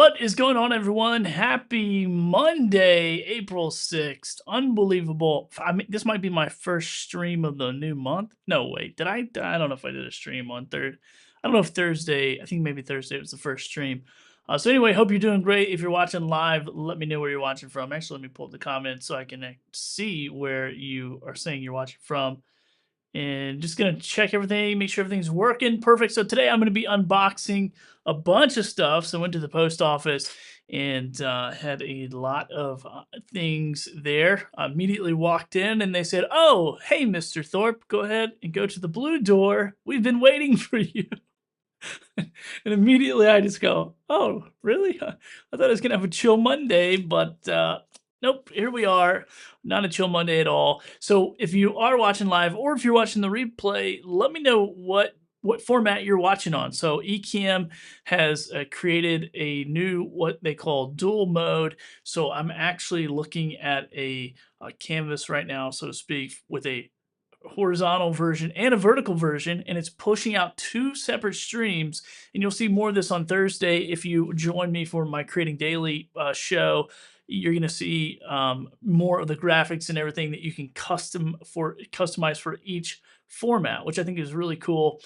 What is going on, everyone? Happy Monday, April 6th. Unbelievable. I mean, this might be my first stream of the new month. No, wait, did I don't know if I did a stream on third. I don't know if Thursday, I think maybe Thursday was the first stream. So anyway, hope you're doing great. If you're watching live, let me know where you're watching from. Actually, let me pull up the comments so I can see where you are saying you're watching from. And just gonna check everything, make sure everything's working perfect. So today I'm gonna be unboxing a bunch of stuff. So I went to the post office and had a lot of things there. I immediately walked in and they said, "Oh, hey, Mr. Thorpe, go ahead and go to the blue door. We've been waiting for you." And immediately I just go, "Oh, really? I thought I was gonna have a chill Monday, but nope, here we are. Not a chill Monday at all." So if you are watching live or if you're watching the replay, let me know what format you're watching on. So ECAMM has created a new what they call dual mode. So I'm actually looking at a canvas right now, so to speak, with a horizontal version and a vertical version, and it's pushing out two separate streams. And you'll see more of this on Thursday if you join me for my Creating Daily show. You're going to see more of the graphics and everything that you can customize for each format, which I think is really cool.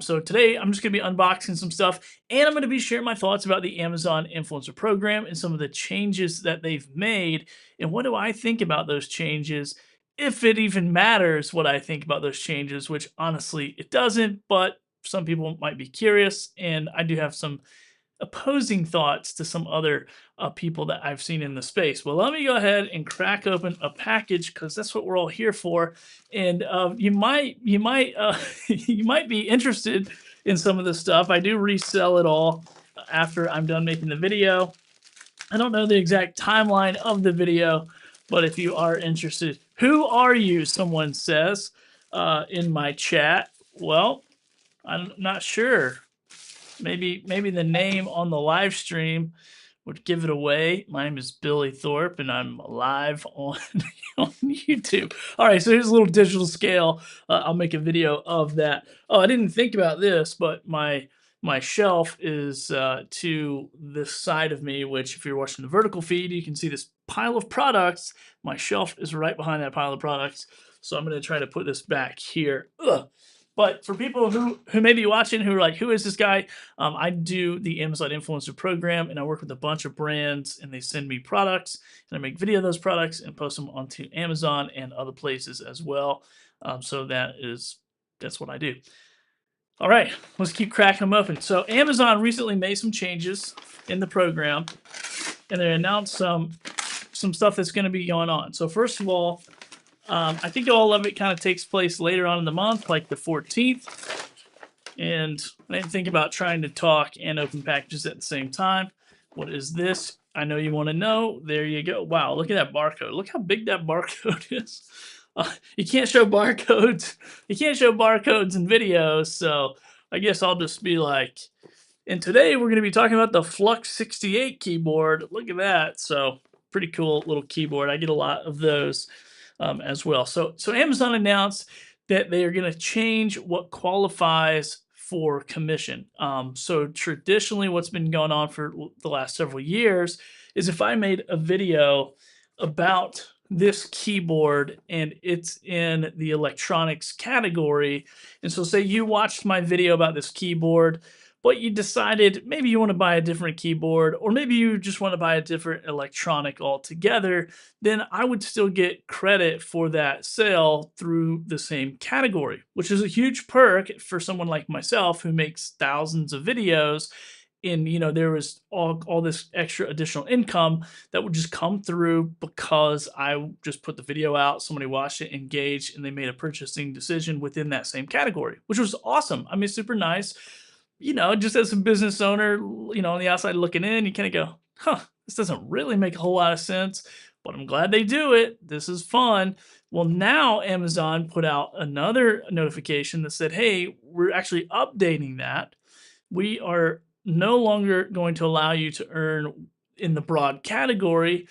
So today I'm just going to be unboxing some stuff, and I'm going to be sharing my thoughts about the Amazon Influencer Program and some of the changes that they've made, and what do I think about those changes, if it even matters what I think about those changes, which honestly it doesn't, but some people might be curious, and I do have some opposing thoughts to some other people that I've seen in the space. Well, let me go ahead and crack open a package because that's what we're all here for, and you might be interested in some of this stuff. I do resell it all after I'm done making the video. I don't know the exact timeline of the video, but if you are interested, who are you? Someone says in my chat. Well, I'm not sure. Maybe the name on the live stream would give it away. My name is Billy Thorpe, and I'm live on on YouTube. All right, so here's a little digital scale. I'll make a video of that. Oh, I didn't think about this, but my shelf is to this side of me, which if you're watching the vertical feed, you can see this pile of products. My shelf is right behind that pile of products. So I'm going to try to put this back here. Ugh. But for people who may be watching who are like, who is this guy? I do the Amazon Influencer Program, and I work with a bunch of brands, and they send me products, and I make video of those products and post them onto Amazon and other places as well. So that's what I do. All right, let's keep cracking them open. So Amazon recently made some changes in the program, and they announced some stuff that's going to be going on. So first of all, I think all of it kind of takes place later on in the month, like the 14th. And I didn't think about trying to talk and open packages at the same time. What is this? I know you want to know. There you go. Wow, look at that barcode. Look how big that barcode is. You can't show barcodes. You can't show barcodes in videos. So I guess I'll just be like, and today we're going to be talking about the Flux 68 keyboard. Look at that. So pretty cool little keyboard. I get a lot of those as well. So Amazon announced that they are going to change what qualifies for commission. So traditionally, what's been going on for the last several years is if I made a video about this keyboard and it's in the electronics category, and so say you watched my video about this keyboard, but you decided maybe you want to buy a different keyboard, or maybe you just want to buy a different electronic altogether, then I would still get credit for that sale through the same category, which is a huge perk for someone like myself who makes thousands of videos. And there was all this extra additional income that would just come through because I just put the video out, somebody watched it, engaged, and they made a purchasing decision within that same category, which was awesome. I mean, super nice. Just as a business owner, on the outside looking in, you kind of go, huh, this doesn't really make a whole lot of sense, but I'm glad they do it. This is fun. Well, now Amazon put out another notification that said, hey, we're actually updating that. We are no longer going to allow you to earn in the broad category,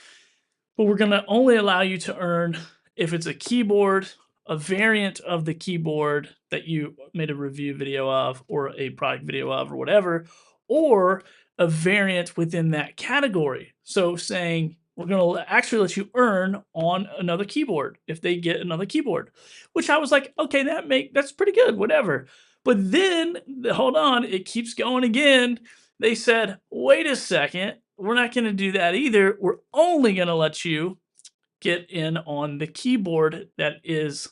but we're going to only allow you to earn if it's a keyboard, a variant of the keyboard that you made a review video of or a product video of or whatever, or a variant within that category. So saying we're going to actually let you earn on another keyboard if they get another keyboard, which I was like, okay, that's pretty good, whatever. But then hold on, it keeps going again. They said, wait a second, we're not going to do that either. We're only going to let you get in on the keyboard that is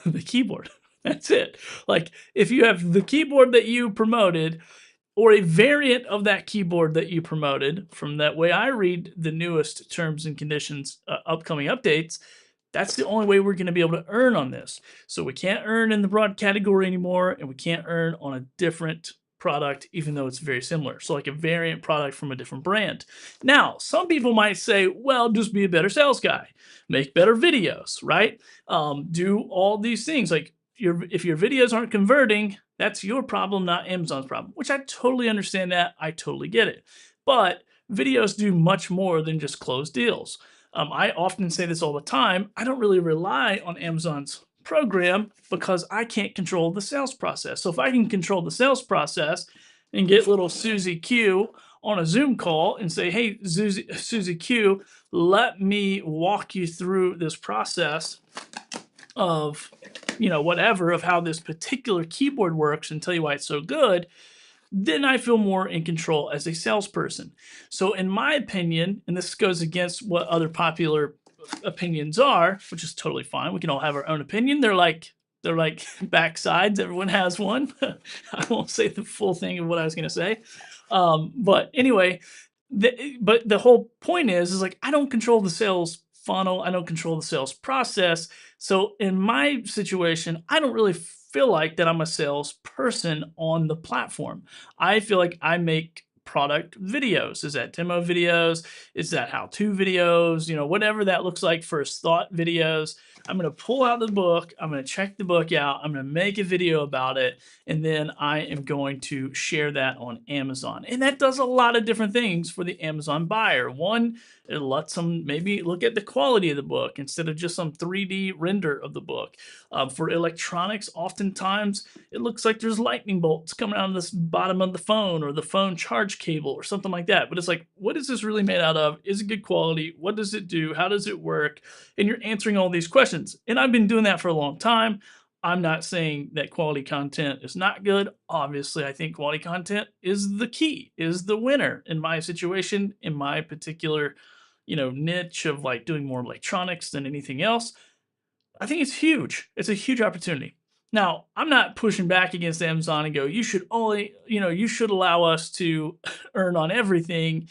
the keyboard. That's it. Like if you have the keyboard that you promoted or a variant of that keyboard that you promoted, from that way I read the newest terms and conditions, upcoming updates, that's the only way we're going to be able to earn on this. So we can't earn in the broad category anymore, and we can't earn on a different product, even though it's very similar. So like a variant product from a different brand. Now, some people might say, well, just be a better sales guy, make better videos, right? Do all these things. Like if your videos aren't converting, that's your problem, not Amazon's problem, which I totally understand that. I totally get it. But videos do much more than just close deals. I often say this all the time. I don't really rely on Amazon's program because I can't control the sales process. So if I can control the sales process and get little Susie Q on a Zoom call and say, hey, Susie Q, let me walk you through this process of, whatever, of how this particular keyboard works and tell you why it's so good, then I feel more in control as a salesperson. So in my opinion, and this goes against what other popular opinions are, which is totally fine. We can all have our own opinion. They're like backsides. Everyone has one. I won't say the full thing of what I was going to say. But anyway, but the whole point is like, I don't control the sales funnel. I don't control the sales process. So in my situation, I don't really feel like that I'm a salesperson on the platform. I feel like I make product videos. Is that demo videos? Is that how-to videos? Whatever that looks like, first thought videos. I'm going to pull out the book. I'm going to check the book out. I'm going to make a video about it. And then I am going to share that on Amazon. And that does a lot of different things for the Amazon buyer. One, it lets them maybe look at the quality of the book instead of just some 3D render of the book. For electronics, oftentimes it looks like there's lightning bolts coming out of this bottom of the phone or the phone charge cable or something like that. But it's like, what is this really made out of? Is it good quality? What does it do? How does it work? And you're answering all these questions. And I've been doing that for a long time. I'm not saying that quality content is not good. Obviously, I think quality content is the key, is the winner in my situation, in my particular, niche of like doing more electronics than anything else. I think it's huge. It's a huge opportunity. Now, I'm not pushing back against Amazon and go, you should only, you should allow us to earn on everything.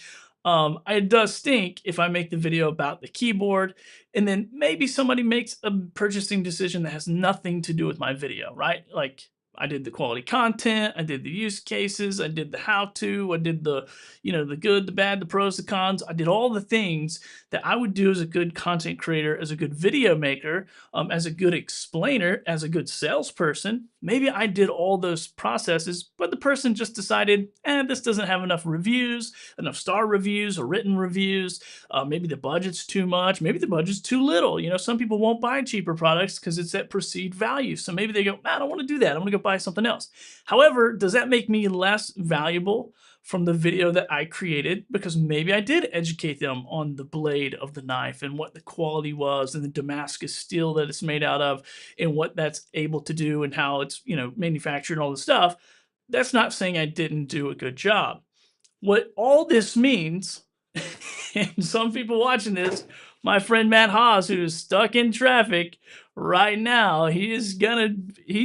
It does stink if I make the video about the keyboard and then maybe somebody makes a purchasing decision that has nothing to do with my video, right? Like I did the quality content, I did the use cases, I did the how-to, I did the, the good, the bad, the pros, the cons. I did all the things that I would do as a good content creator, as a good video maker, as a good explainer, as a good salesperson. Maybe I did all those processes, but the person just decided, this doesn't have enough reviews, enough star reviews or written reviews. Maybe the budget's too much. Maybe the budget's too little. Some people won't buy cheaper products because it's at perceived value. So maybe they go, I don't want to do that. I'm going to go buy something else. However, does that make me less valuable from the video that I created? Because maybe I did educate them on the blade of the knife and what the quality was and the Damascus steel that it's made out of and what that's able to do and how it's, manufactured and all this stuff. That's not saying I didn't do a good job. What all this means, and some people watching this, my friend Matt Haas, who's stuck in traffic right now, he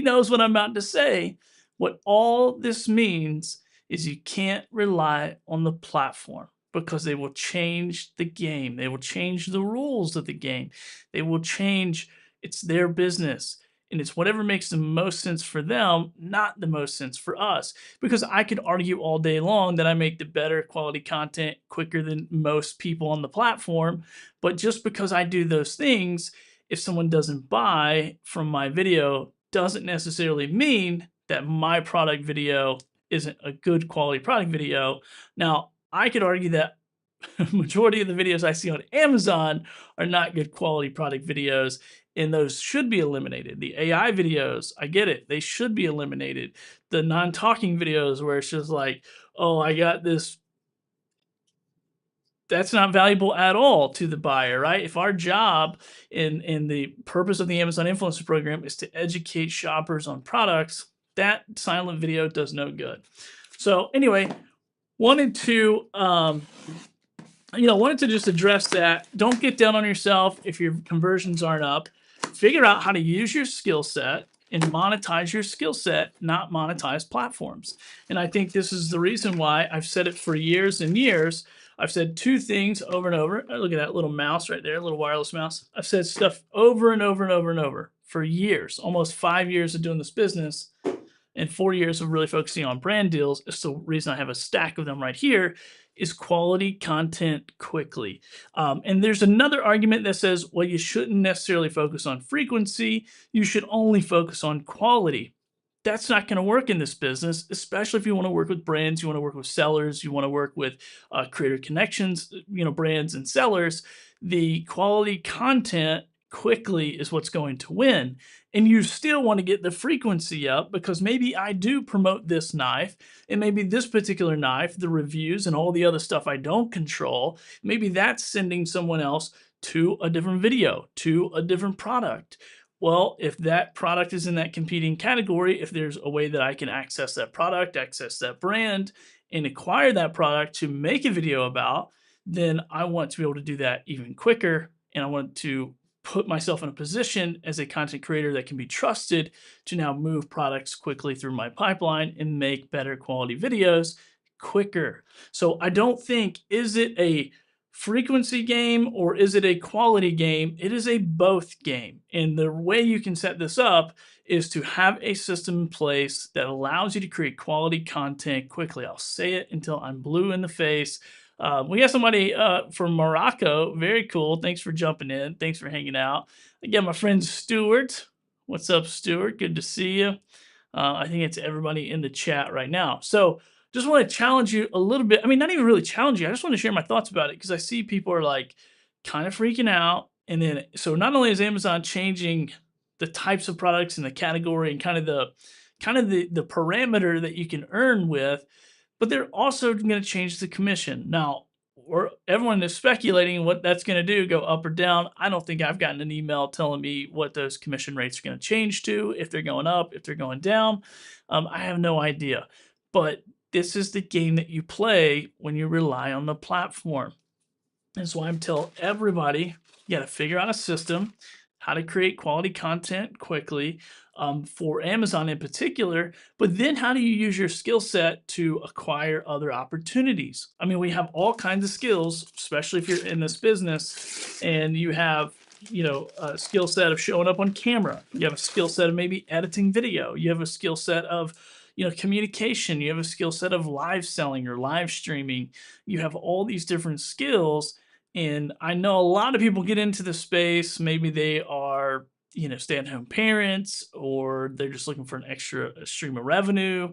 knows what I'm about to say. What all this means is you can't rely on the platform because they will change the game. They will change the rules of the game. They will change, it's their business. And it's whatever makes the most sense for them, not the most sense for us. Because I could argue all day long that I make the better quality content quicker than most people on the platform. But just because I do those things, if someone doesn't buy from my video, doesn't necessarily mean that my product video isn't a good quality product video. Now, I could argue that majority of the videos I see on Amazon are not good quality product videos, and those should be eliminated. The AI videos, I get it, they should be eliminated. The non-talking videos where it's just like, oh, I got this that's not valuable at all to the buyer, right? If our job in the purpose of the Amazon Influencer Program is to educate shoppers on products, that silent video does no good. So anyway, wanted to wanted to just address that. Don't get down on yourself if your conversions aren't up. Figure out how to use your skill set and monetize your skill set, not monetize platforms. And I think this is the reason why I've said it for years and years. I've said two things over and over. Look at that little mouse right there, little wireless mouse. I've said stuff over and over and over and over for years, almost 5 years of doing this business and 4 years of really focusing on brand deals. It's the reason I have a stack of them right here, is quality content quickly. And there's another argument that says, well, you shouldn't necessarily focus on frequency. You should only focus on quality. That's not going to work in this business, especially if you want to work with brands, you want to work with sellers, you want to work with creator connections, brands and sellers. The quality content quickly is what's going to win. And you still want to get the frequency up, because maybe I do promote this knife, and maybe this particular knife, the reviews and all the other stuff I don't control, maybe that's sending someone else to a different video, to a different product. Well, if that product is in that competing category, if there's a way that I can access that product, access that brand, and acquire that product to make a video about, then I want to be able to do that even quicker. And I want to put myself in a position as a content creator that can be trusted to now move products quickly through my pipeline and make better quality videos quicker. So I don't think, is it a frequency game or is it a quality game? It is a both game. And the way you can set this up is to have a system in place that allows you to create quality content quickly. I'll say it until I'm blue in the face. We got somebody from Morocco. Very cool. Thanks for jumping in. Thanks for hanging out. Again, my friend Stuart. What's up, Stuart? Good to see you. I think it's everybody in the chat right now. So just want to challenge you a little bit. I mean, not even really challenge you. I just want to share my thoughts about it, because I see people are like kind of freaking out. And then, so not only is Amazon changing the types of products in the category and kind of the parameter that you can earn with, but they're also going to change the commission. Now, everyone is speculating what that's going to do, go up or down. I don't think I've gotten an email telling me what those commission rates are going to change to, if they're going up, if they're going down. I have no idea. But this is the game that you play when you rely on the platform. That's why I'm telling everybody, you got to figure out a system, how to create quality content quickly, for Amazon in particular, but then how do you use your skill set to acquire other opportunities? I mean, we have all kinds of skills, especially if you're in this business and you have, a skill set of showing up on camera. You have a skill set of maybe editing video. You have a skill set of, communication. You have a skill set of live selling or live streaming. You have all these different skills. And I know a lot of people get into the space. Maybe they are, stay-at-home parents, or they're just looking for an extra stream of revenue.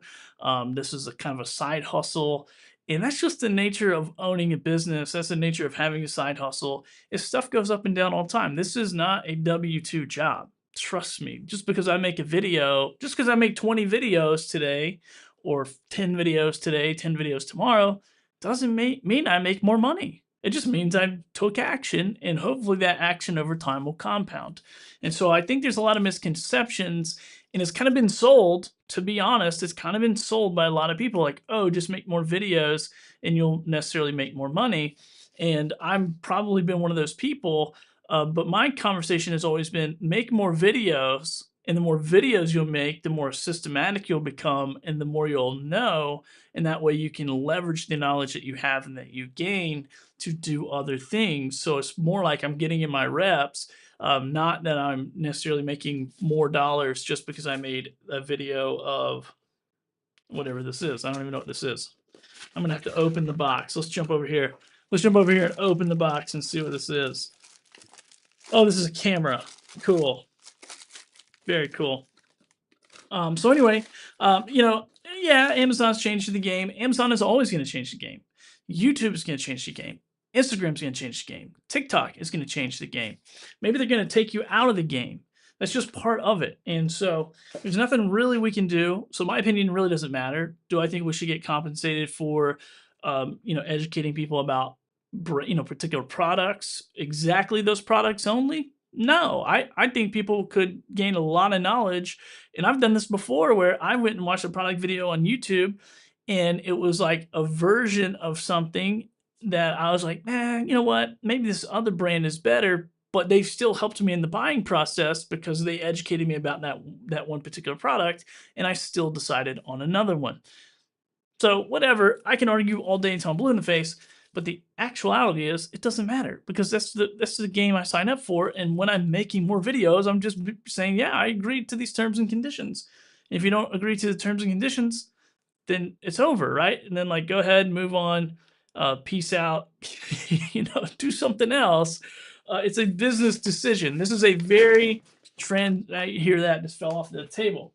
This is a kind of a side hustle. And that's just the nature of owning a business. That's the nature of having a side hustle. Is stuff goes up and down all the time. This is not a W-2 job. Trust me. Just because I make a video, just because I make 20 videos today, or 10 videos today, 10 videos tomorrow, doesn't mean I make more money. It just means I took action, and hopefully that action over time will compound. And so I think there's a lot of misconceptions, and it's kind of been sold, to be honest, it's kind of been sold by a lot of people like, oh, just make more videos and you'll necessarily make more money. And I'm probably been one of those people, but my conversation has always been make more videos, and the more videos you'll make, the more systematic you'll become, and the more you'll know. And that way you can leverage the knowledge that you have and that you gain to do other things. So it's more like I'm getting in my reps, not that I'm necessarily making more dollars just because I made a video of whatever this is. I don't even know what this is. I'm going to have to open the box. Let's jump over here. Let's jump over here and open the box and see what this is. Oh, this is a camera. Cool. Very cool. So anyway, yeah, Amazon's changed the game. Amazon is always going to change the game. YouTube is going to change the game. Instagram's going to change the game. TikTok is going to change the game. Maybe they're going to take you out of the game. That's just part of it. And so there's nothing really we can do. So my opinion really doesn't matter. Do I think we should get compensated for, educating people about particular products, exactly those products only. No, I think people could gain a lot of knowledge, and I've done this before where I went and watched a product video on YouTube, and it was like a version of something that I was like, you know what? Maybe this other brand is better, but they still helped me in the buying process because they educated me about that one particular product, and I still decided on another one. So whatever, I can argue all day until I'm blue in the face, but the actuality is it doesn't matter because that's the game I sign up for. And when I'm making more videos, I'm just saying, yeah, I agree to these terms and conditions. If you don't agree to the terms and conditions, then it's over, right? And then like go ahead, move on, peace out, do something else. It's a business decision. This is a very trend. I hear that just fell off the table.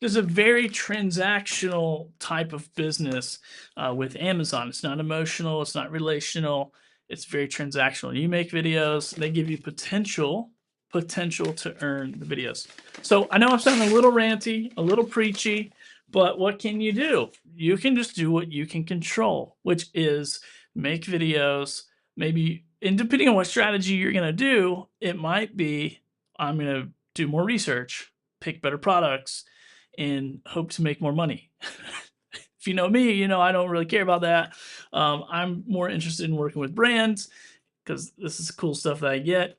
There's a very transactional type of business with Amazon. It's not emotional. It's not relational. It's very transactional. You make videos. They give you potential to earn the videos. So I know I'm sounding a little ranty, a little preachy, but what can you do? You can just do what you can control, which is make videos. Maybe, and depending on what strategy you're going to do, it might be I'm going to do more research, pick better products, and hope to make more money. If you know me, I don't really care about that. I'm more interested in working with brands because this is cool stuff that I get.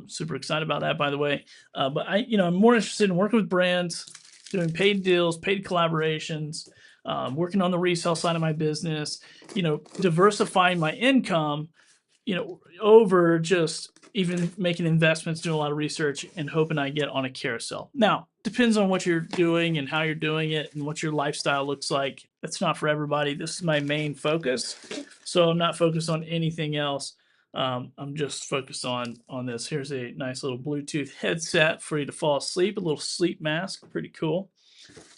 Super excited about that, by the way. But I'm more interested in working with brands, doing paid deals, paid collaborations, working on the resale side of my business, diversifying my income, over just even making investments, doing a lot of research and hoping I get on a carousel. Now, depends on what you're doing and how you're doing it and what your lifestyle looks like. That's not for everybody. This is my main focus. So I'm not focused on anything else. I'm just focused on this. Here's a nice little Bluetooth headset for you to fall asleep, a little sleep mask, pretty cool.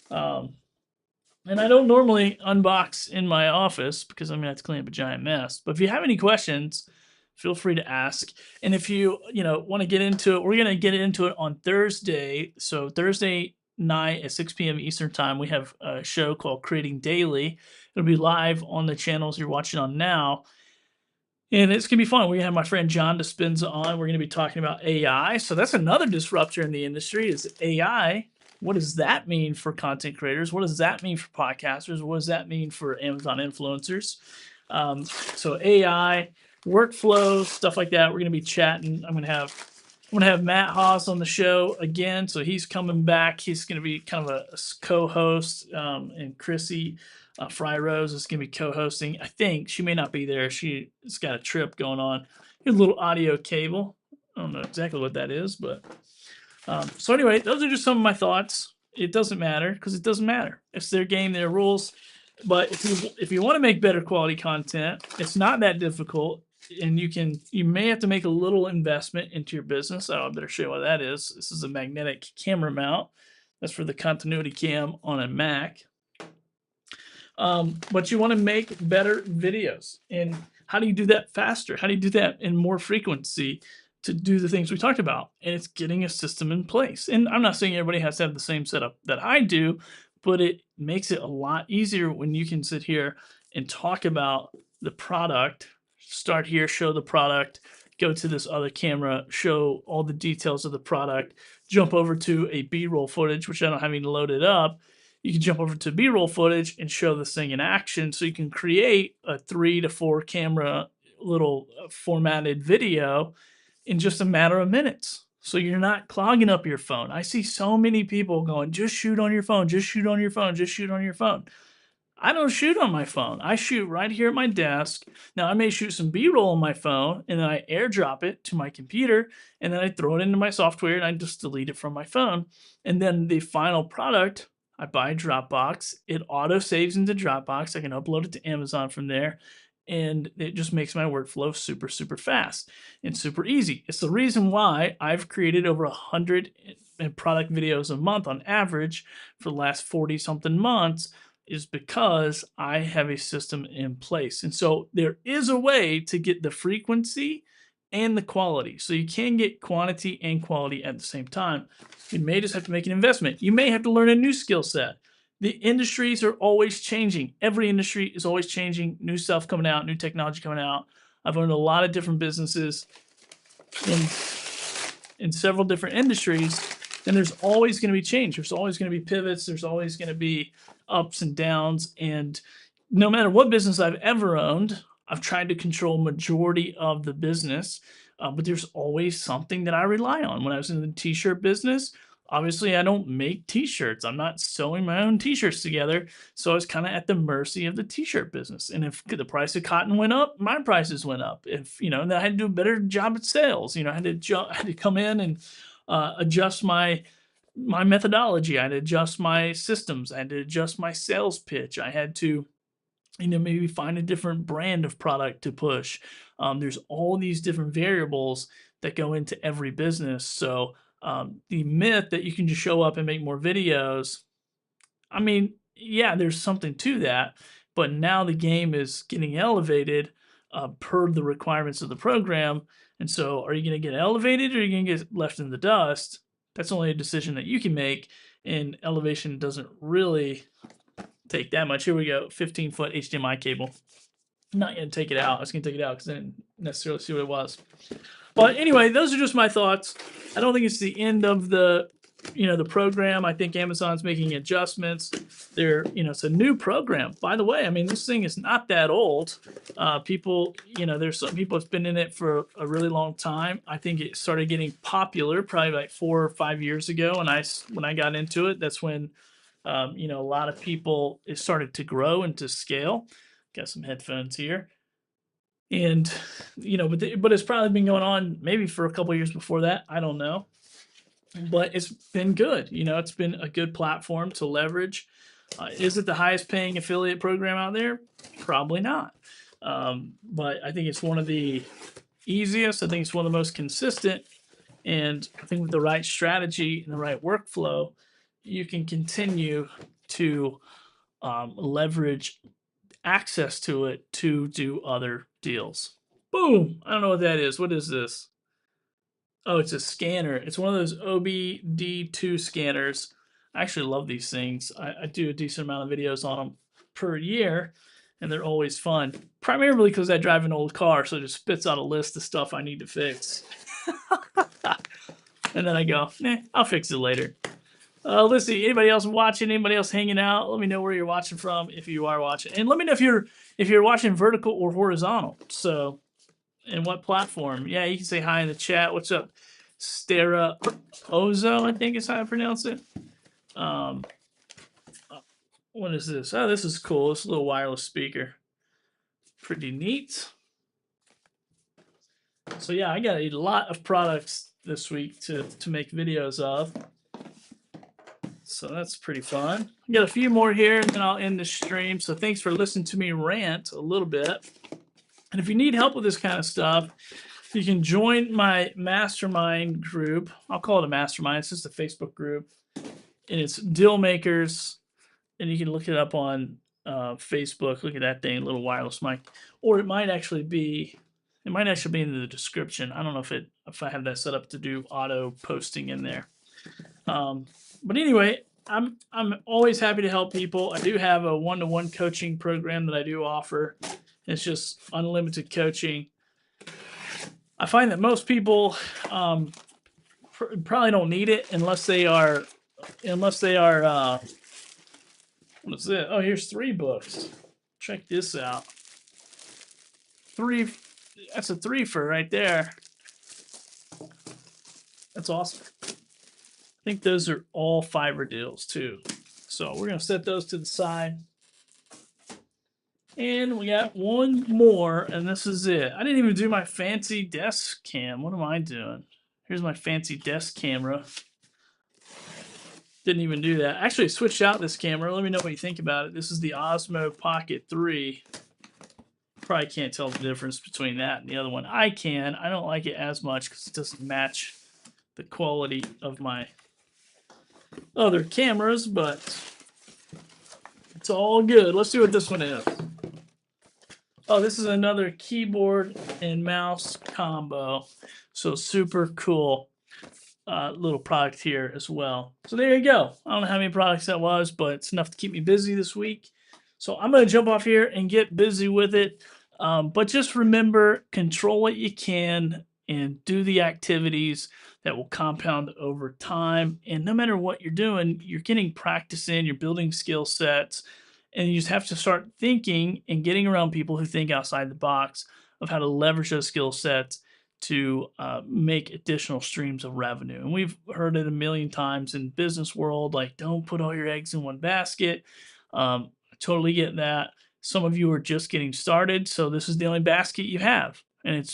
And I don't normally unbox in my office because I'm gonna have to clean up a giant mess. But if you have any questions, feel free to ask. And if you want to get into it, we're gonna get into it on Thursday. So Thursday night at 6 p.m. Eastern time, we have a show called Creating Daily. It'll be live on the channels you're watching on now. And it's gonna be fun. We're gonna have my friend John Dispenza on. We're gonna be talking about AI. So that's another disruptor in the industry is AI. What does that mean for content creators? What does that mean for podcasters? What does that mean for Amazon influencers? So AI, workflows, stuff like that. We're gonna be chatting. I'm gonna have Matt Haas on the show again. So he's coming back. He's gonna be kind of a co-host, and Chrissy Fry Rose is going to be co-hosting. I think she may not be there. She's got a trip going on. Here's a little audio cable. I don't know exactly what that is, but so anyway, those are just some of my thoughts. It doesn't matter because it doesn't matter. It's their game, their rules. But if you want to make better quality content, it's not that difficult, and you may have to make a little investment into your business. I better show you what that is. This is a magnetic camera mount. That's for the continuity cam on a Mac. But you want to make better videos. And how do you do that faster? How do you do that in more frequency to do the things we talked about? And it's getting a system in place. And I'm not saying everybody has to have the same setup that I do, but it makes it a lot easier when you can sit here and talk about the product, start here, show the product, go to this other camera, show all the details of the product, jump over to a B-roll footage, which I don't have any loaded up. You can jump over to B-roll footage and show this thing in action. So you can create a 3 to 4 camera little formatted video in just a matter of minutes. So you're not clogging up your phone. I see so many people going, just shoot on your phone, just shoot on your phone, just shoot on your phone. I don't shoot on my phone. I shoot right here at my desk. Now I may shoot some B-roll on my phone and then I airdrop it to my computer and then I throw it into my software and I just delete it from my phone. And then the final product, I buy Dropbox. It auto saves into Dropbox. I can upload it to Amazon from there. And it just makes my workflow super, super fast and super easy. It's the reason why I've created over 100 product videos a month on average for the last 40 something months, is because I have a system in place. And so there is a way to get the frequency and the quality. So you can get quantity and quality at the same time. You may just have to make an investment. You may have to learn a new skill set. the industries are always changing. Every industry is always changing. New stuff coming out, new technology coming out. I've owned a lot of different businesses in several different industries, and there's always going to be change. There's always going to be pivots. There's always going to be ups and downs. And no matter what business I've ever owned, I've tried to control majority of the business, but there's always something that I rely on. When I was in the t-shirt business, obviously I don't make t-shirts. I'm not sewing my own t-shirts together. So I was kind of at the mercy of the t-shirt business. And if the price of cotton went up, my prices went up. If, and I had to do a better job at sales, I had to come in and adjust my methodology. I had to adjust my systems. I had to adjust my sales pitch. I had to maybe find a different brand of product to push. There's all these different variables that go into every business. So the myth that you can just show up and make more videos, I mean, yeah, there's something to that, but now the game is getting elevated per the requirements of the program. And so are you going to get elevated or are you going to get left in the dust? That's only a decision that you can make, and elevation doesn't really take that much. Here we go, 15-foot HDMI cable. I'm not going to take it out. I was going to take it out because I didn't necessarily see what it was. But anyway, those are just my thoughts. I don't think it's the end of the program. I think Amazon's making adjustments. It's a new program. By the way, I mean, this thing is not that old. People, there's some people that's been in it for a really long time. I think it started getting popular probably like 4 or 5 years ago. And when I got into it, that's when a lot of people, it started to grow and to scale. Got some headphones here. And, but it's probably been going on maybe for a couple of years before that. I don't know. But it's been good. It's been a good platform to leverage. Is it the highest paying affiliate program out there? Probably not. But I think it's one of the easiest. I think it's one of the most consistent. And I think with the right strategy and the right workflow, you can continue to leverage access to it to do other deals. Boom. I don't know what that is. What is this? Oh, it's a scanner. It's one of those OBD2 scanners. I actually love these things. I do a decent amount of videos on them per year, and they're always fun. Primarily because I drive an old car, so it just spits out a list of stuff I need to fix. And then I go, I'll fix it later. Let's see. Anybody else watching? Anybody else hanging out? Let me know where you're watching from if you are watching, and let me know if you're watching vertical or horizontal. So, and what platform? Yeah, you can say hi in the chat. What's up, Stera Ozo? I think is how I pronounce it. What is this? Oh, this is cool. This little wireless speaker. Pretty neat. So yeah, I got a lot of products this week to make videos of. So that's pretty fun. I got a few more here, and then I'll end the stream. So thanks for listening to me rant a little bit. And if you need help with this kind of stuff, you can join my mastermind group. I'll call it a mastermind. It's just a Facebook group. And it's Deal Makers. And you can look it up on Facebook. Look at that thing, little wireless mic. Or it might actually be in the description. I don't know if I have that set up to do auto posting in there. But anyway, I'm always happy to help people. I do have a one-to-one coaching program that I do offer. It's just unlimited coaching. I find that most people probably don't need it unless they are. What is it? Oh, here's 3 books. Check this out. 3. That's a 3-fer right there. That's awesome. I think those are all Fiverr deals too. So we're going to set those to the side. And we got one more, and this is it. I didn't even do my fancy desk cam. What am I doing? Here's my fancy desk camera. Didn't even do that. Actually, I switched out this camera. Let me know what you think about it. This is the Osmo Pocket 3. Probably can't tell the difference between that and the other one. I can. I don't like it as much because it doesn't match the quality of my other cameras, but it's all good. Let's see what this one is. Oh, this is another keyboard and mouse combo. So super cool. little product here as well. So there you go. I don't know how many products that was, but it's enough to keep me busy this week. So I'm going to jump off here and get busy with it. But just remember, control what you can and do the activities that will compound over time. And no matter what you're doing, you're getting practice in, you're building skill sets, and you just have to start thinking and getting around people who think outside the box of how to leverage those skill sets to make additional streams of revenue. And we've heard it a million times in business world, like don't put all your eggs in one basket. I totally get that. Some of you are just getting started, so this is the only basket you have, and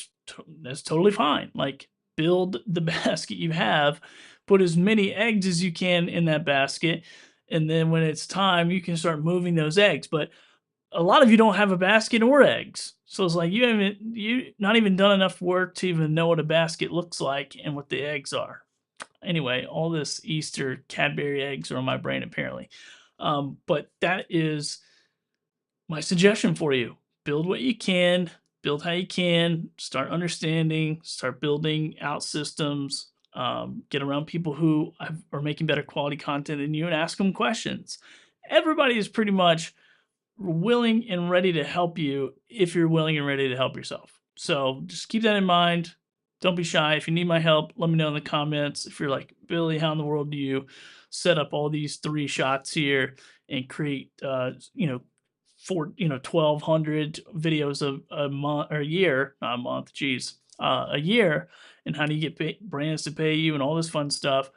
that's totally fine. Like build the basket you have, put as many eggs as you can in that basket, and then when it's time, you can start moving those eggs. But a lot of you don't have a basket or eggs. So it's like you not even done enough work to even know what a basket looks like and what the eggs are. Anyway, all this Easter Cadbury eggs are on my brain apparently. But that is my suggestion for you. Build what you can, build how you can, start understanding, start building out systems, get around people who are making better quality content than you and ask them questions. Everybody is pretty much willing and ready to help you if you're willing and ready to help yourself. So just keep that in mind. Don't be shy. If you need my help, let me know in the comments. If you're like, Billy, how in the world do you set up all these 3 shots here and create, 1,200 videos a month or a year, not a month, geez, a year, and how do you get brands to pay you and all this fun stuff?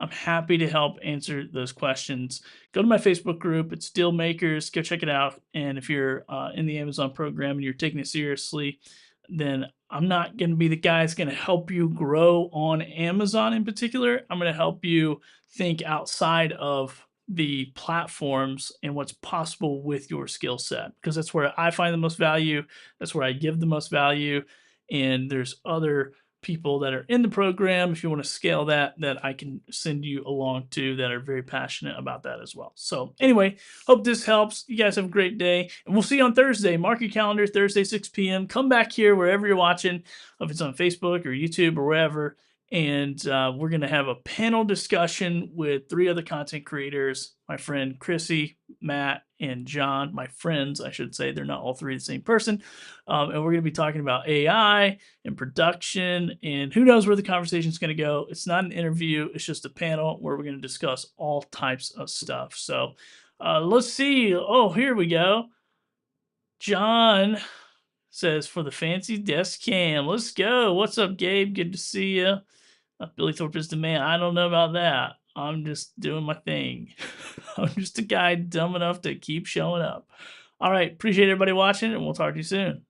I'm happy to help answer those questions. Go to my Facebook group. It's Deal Makers. Go check it out. And if you're in the Amazon program and you're taking it seriously, then I'm not going to be the guy that's going to help you grow on Amazon in particular. I'm going to help you think outside of the platforms and what's possible with your skill set, because that's where I find the most value. That's where I give the most value. And there's other people that are in the program, if you want to scale that I can send you along to, that are very passionate about that as well. So anyway, hope this helps. You guys have a great day, and we'll see you on Thursday. Mark your calendar, Thursday 6 p.m. Come back here wherever you're watching, if it's on Facebook or YouTube or wherever, and we're going to have a panel discussion with 3 other content creators, my friend Chrissy, Matt, and John. My friends, I should say. They're not all 3 the same person. And we're going to be talking about AI and production, and who knows where the conversation is going to go. It's not an interview. It's just a panel where we're going to discuss all types of stuff. So let's see. Oh, here we go. John says, for the fancy desk cam. Let's go. What's up, Gabe? Good to see you. Billy Thorpe is the man. I don't know about that. I'm just doing my thing. I'm just a guy dumb enough to keep showing up. All right. Appreciate everybody watching, and we'll talk to you soon.